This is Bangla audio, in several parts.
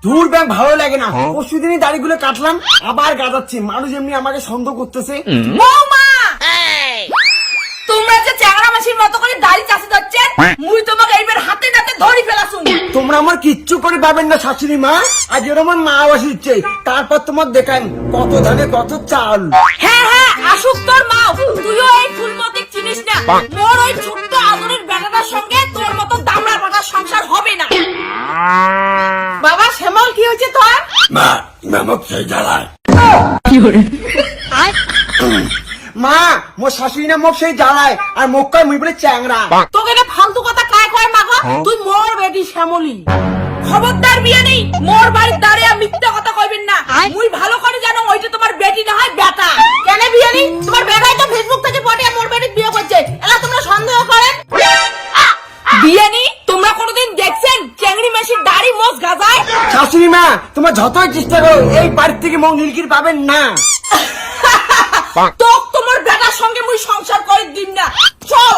ধুর ব্যাং ভালো লাগে না, পরশুদিনই দাড়িগুলো কাটলাম, আবার গাজাচ্ছি, মানুষ এমনি আমাকে সন্দেহ করতেছে। বৌমা, তোমরা যে চ্যাংড়া মাসির মতো করে দাড়ি চাষে যাচ্ছেন, মুই তোমাকে এইবার হাতে নাতে ধরি ফেলাছুন। তোমরা আমার কিচ্ছু করে পাবেন না শাশুড়ি মা, আজ এর আমার মা বসিচ্ছে, তারপর তোমার দেখান কত ধানে কত চাল। হ্যাঁ হ্যাঁ, আসুক তোর মা, তুইও এই ফুলমতি চিনিস না, মোর ওই ছোট্ট আদরের বেটাটার সঙ্গে তোর মতো দামড়া বাটার সংসার হবে না। বাবা শ্যামল, কি হয়েছে তোর? মা নামক সেই জ্বালায়। মা মোর শাশুড়ি না মুখ সেই জ্বালায়, আর মুখ কয় মুই বলে চ্যাংরা। তোকে না ফালতু কথা কায় কয় মাগো, তুই মোর বেটি শ্যামলি। খবরদার বিয়ে নেই, মোর বাড়ির দাঁড়িয়ে মিথ্যা কথা কইবেন না। মুই ভালো করে জানো ওইটা তোমার বেটি না হয় বেটা। কেন বিয়ে নেই? তোমার বেটাই তো ফেসবুক থেকে পটিয়ে মোর বেটির বিয়ে করছে, এলা তোমরা সন্দেহ করেন? বিয়ে নেই? তোমরা কোনোদিন দেখছেন চেংড়ি মেশির দাড়ি মোজ গাজায়? শাশুড়ি মা তোমার যতই চেষ্টা করো এই বাড়ির থেকে মৌ নীলকির পাবেন না। তো তোমার বেটার সঙ্গে মুই সংসার করে দিন না, চল।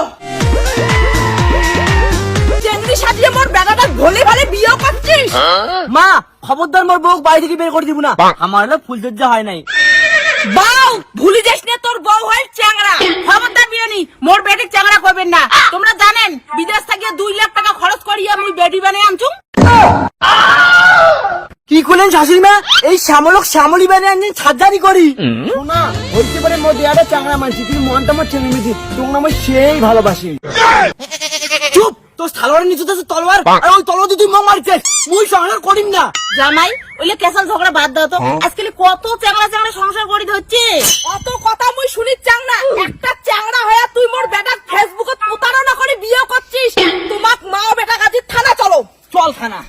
চেংড়ি সাজিয়ে মোর বেটাটা ভোলে ভালে বিয়ে করছিস? মা খবরদার মোর বউ বাড়ি থেকে বের করে দিব না, আমার না ফুলসজ্জা হয় নাই। বাউ, ভুলি যাস না তোর বউ হয় চ্যাংড়া। খবরদার বিয়ে নেই, মোর বেটি চ্যাংড়া করবেন না। তোমরা জানেন বিদেশ থেকে 2 লাখ টাকা খরচ করিয়া মুই বেটি বানিয়ে আনছুম। কি করলেন শাশুড়ি মা? এই শ্যামলক শ্যামলি বানিয়ে আনছেন সার্জারি করি। শোনা হইতে পারে মোর দেয়াটা চাংড়া মানছি, কিন্তু মনটা আমার ছেলে মেয়েছি, তোমরা আমার সেই ভালোবাসি। চুপ, তোর সালোয়ারের নিচে তো তলোয়ার, আর ওই তলোয়ার দিয়ে তুই মৌ মারছিস, মুই সংসার করিম না। জামাই, ওইলে কেসাল ঝগড়া বাদ দাও তো, আজকাল কত চ্যাংড়া চ্যাংড়া সংসার করি হচ্ছে। অত কথা মুই শুনি চ্যাংড়া, একটা চ্যাংড়া হয়ে তুই মোর বেটা ফেসবুকে প্রতারণা করে বিয়ে করছিস। তোমাক মা ও বেটা কাজে থানা চলো। চল খানা।